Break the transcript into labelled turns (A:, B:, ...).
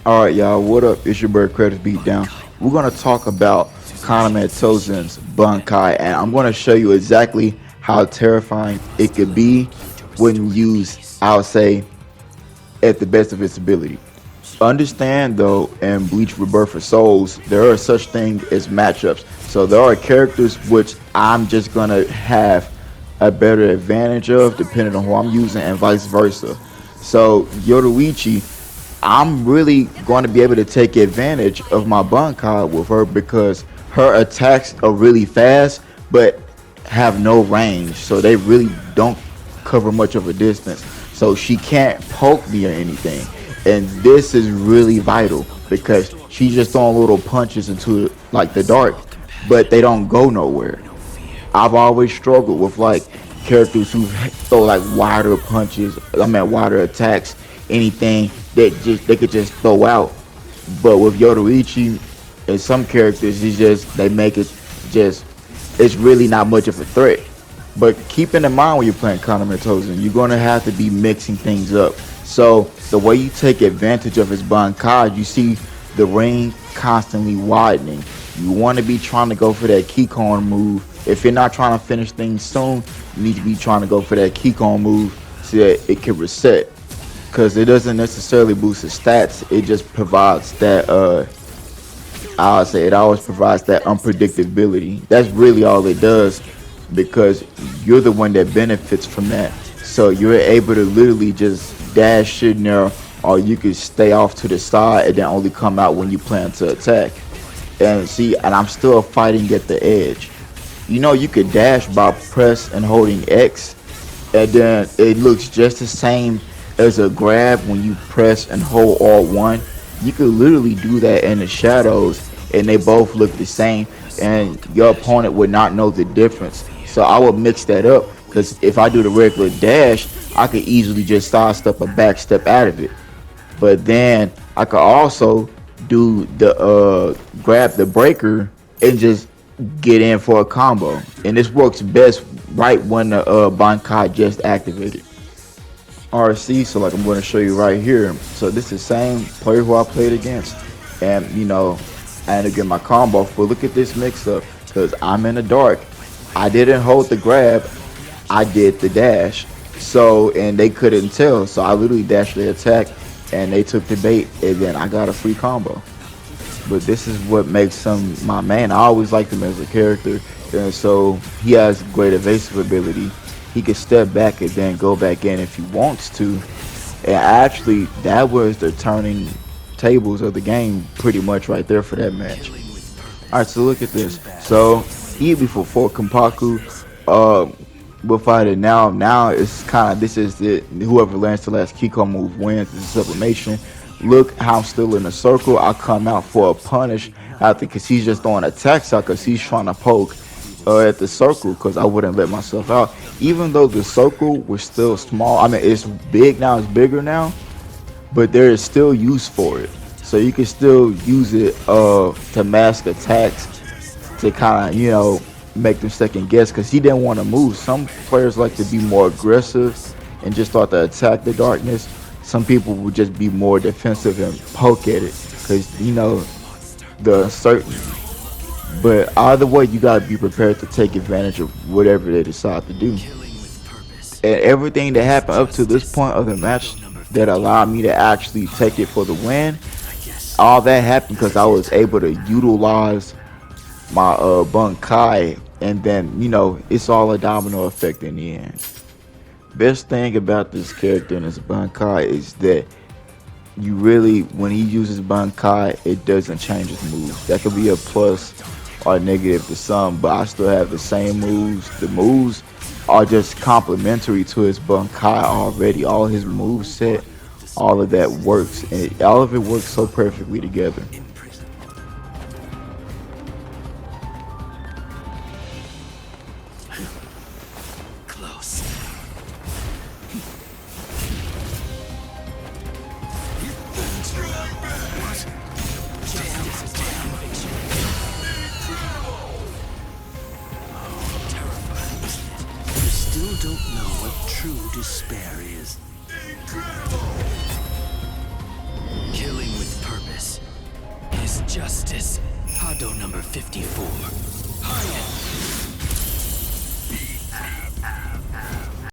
A: All right, y'all. What up? It's your bird Credits Beatdown. We're gonna talk about Kaname Tosen's Bankai, and I'm gonna show you exactly how terrifying it could be when used, I would say, at the best of its ability. Understand though, in Bleach Rebirth for Souls, there are such things as matchups. So there are characters which I'm just gonna have a better advantage of depending on who I'm using, and vice versa. So Yoruichi, I'm really going to be able to take advantage of my Bankai with her because her attacks are really fast, but have no range. So they really don't cover much of a distance. So she can't poke me or anything. And this is really vital because she's just throwing little punches into like the dark, but they don't go nowhere. I've always struggled with like characters who throw like wider punches. I mean wider attacks, anything that just they could just throw out. But with Yoruichi and some characters, it's just they make it just it's really not much of a threat. But keeping in mind when you're playing Conor Tosen, you're gonna have to be mixing things up. So the way you take advantage of his Bankai, you see the ring constantly widening. You want to be trying to go for that keycorn move. If you're not trying to finish things soon, you need to be trying to go for that keycorn move so that it can reset. Because it doesn't necessarily boost the stats. It just provides that I'll say it always provides that unpredictability. That's really all it does because you're the one that benefits from that. So you're able to literally just dash in there, or you could stay off to the side and then only come out when you plan to attack. And see, and I'm still fighting at the edge. You know, you could dash by press and holding X, and then it looks just the same as a grab when you press and hold R1. You could literally do that in the shadows, and they both look the same, and your opponent would not know the difference. So I would mix that up because if I do the regular dash, I could easily just sidestep or backstep out of it. But then I could also do the grab the breaker and just get in for a combo. And this works best right when the Bankai just activated. RC, so like I'm going to show you right here. So this is the same player who I played against. And you know, I had to get my combo. But look at this mix up because I'm in the dark. I didn't hold the grab, I did the dash. So, and they couldn't tell. So I literally dashed the attack and they took the bait, and then I got a free combo. But this is what makes him my man. I always liked him as a character, and so he has great evasive ability. He can step back and then go back in if he wants to. And actually, that was the turning tables of the game pretty much right there for that match. All right, so look at this. So he before Kampaku, we're fighting now. Now it's kind of this is it. Whoever lands the last Kiko move wins. This is sublimation. Look how I'm still in a circle. I come out for a punish after because he's just throwing attacks out because he's trying to poke at the circle because I wouldn't let myself out. Even though the circle was still small, I mean it's big now. It's bigger now, but there is still use for it. So you can still use it to mask attacks to kind of make them second guess because he didn't want to move. Some players like to be more aggressive and just start to attack the darkness. Some people would just be more defensive and poke at it because the uncertainty. But either way, you gotta be prepared to take advantage of whatever they decide to do. And everything that happened up to this point of the match that allowed me to actually take it for the win, all that happened because I was able to utilize my Bankai, and then it's all a domino effect in the end. Best thing about this character and his Bankai is that you really, when he uses Bankai, it doesn't change his moves. That could be a plus or a negative to some, but I still have the same moves. The moves are just complementary to his Bankai already. All his move set, all of that works, and all of it works so perfectly together.
B: Still don't know what true despair is. Killing with purpose. Justice. Hado number 54. High